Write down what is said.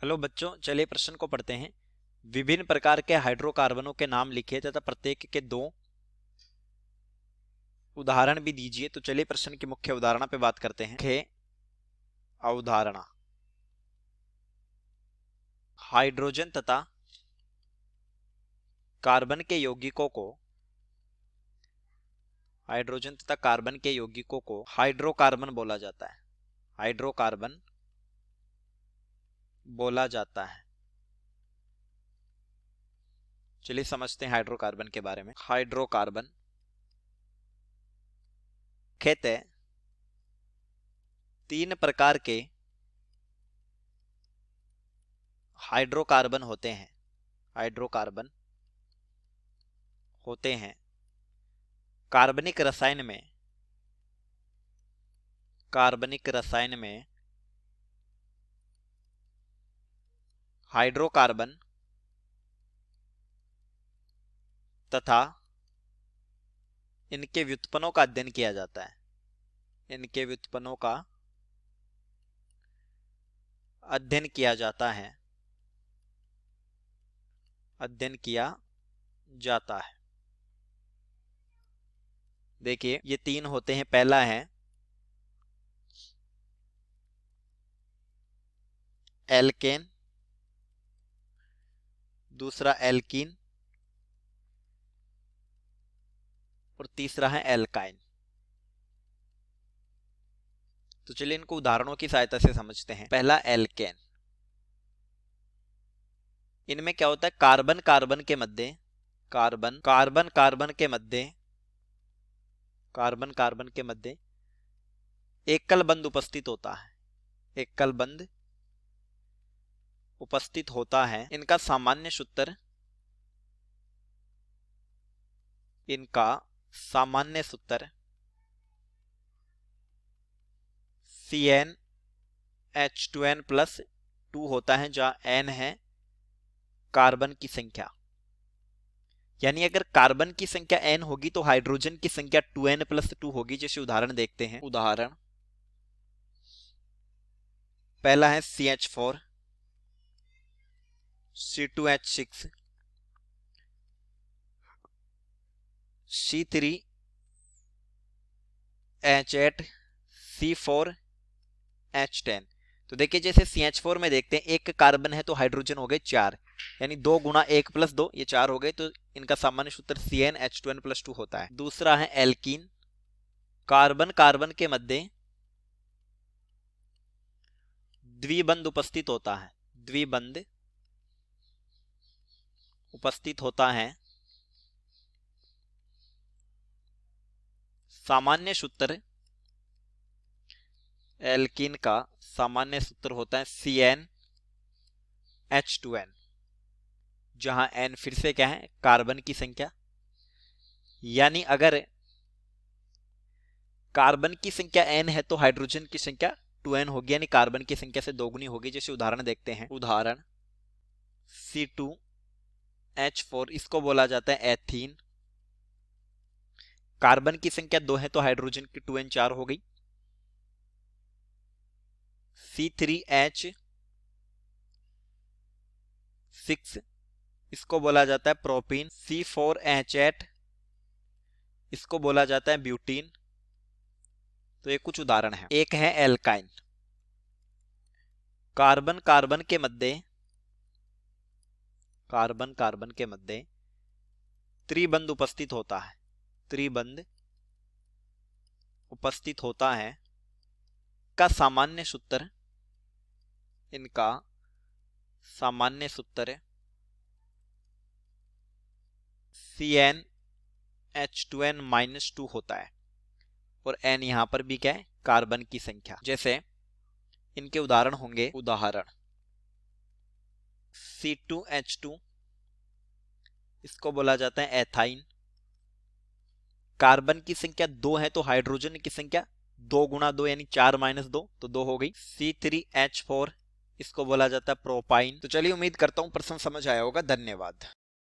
Hello बच्चों, चलिए प्रश्न को पढ़ते हैं। विभिन्न प्रकार के हाइड्रोकार्बनों के नाम लिखिए तथा प्रत्येक के दो उदाहरण भी दीजिए। तो चलिए प्रश्न की मुख्य अवधारणा पे बात करते हैं। मुख्य अवधारणा, हाइड्रोजन तथा कार्बन के यौगिकों को हाइड्रोकार्बन बोला जाता है। हाइड्रोकार्बन बोला जाता है। चलिए समझते हैं हाइड्रोकार्बन के बारे में। हाइड्रोकार्बन मुख्यतः तीन प्रकार के हाइड्रोकार्बन होते हैं। कार्बनिक रसायन में हाइड्रोकार्बन तथा इनके व्युत्पन्नों का अध्ययन किया जाता है। अध्ययन किया जाता है। देखिए ये तीन होते हैं। पहला है एल्केन, दूसरा एल्कीन और तीसरा है एल्काइन। तो चलिए इनको उदाहरणों की सहायता से समझते हैं। पहला एल्केन, इनमें क्या होता है, कार्बन कार्बन के मध्य एकल बंध उपस्थित होता है। इनका सामान्य सूत्र CnH2n+2 होता है, जहां n है कार्बन की संख्या। यानी अगर कार्बन की संख्या n होगी तो हाइड्रोजन की संख्या 2n+2 होगी। जैसे उदाहरण देखते हैं। उदाहरण पहला है CH4, C2H6, C3H8, C4H10। तो देखिए जैसे CH4 में देखते हैं एक कार्बन है तो हाइड्रोजन हो गए 4, यानी 2 गुणा 1+2 ये 4 हो गए। तो इनका सामान्य सूत्र CnH2n+2 होता है। दूसरा है एल्कीन, कार्बन कार्बन के मध्य द्विबंध उपस्थित होता है। सामान्य सूत्र एल्कीन का सामान्य सूत्र होता है CnH2n, जहां n फिर से क्या है, कार्बन की संख्या। यानी अगर कार्बन की संख्या n है तो हाइड्रोजन की संख्या 2n होगी, यानी कार्बन की संख्या से दोगुनी होगी। जैसे उदाहरण देखते हैं। उदाहरण C2H4, इसको बोला जाता है एथीन। कार्बन की संख्या 2 है तो हाइड्रोजन की 2n 4 हो गई। C3H6, इसको बोला जाता है प्रोपीन। C4H8, इसको बोला जाता है ब्यूटीन। तो ये कुछ उदाहरण है। एक है एल्काइन, कार्बन कार्बन के मध्य त्रिबंध उपस्थित होता है। इनका सामान्य सूत्र CnH2n-2 होता है। और n यहां पर भी क्या है, कार्बन की संख्या। जैसे इनके उदाहरण होंगे। उदाहरण C2H2, इसको बोला जाता है एथाइन। कार्बन की संख्या 2 है तो हाइड्रोजन की संख्या 2 गुणा 2 यानी 4-2 तो 2 हो गई। C3H4, इसको बोला जाता है प्रोपाइन। तो चलिए उम्मीद करता हूं प्रश्न समझ आया होगा। धन्यवाद।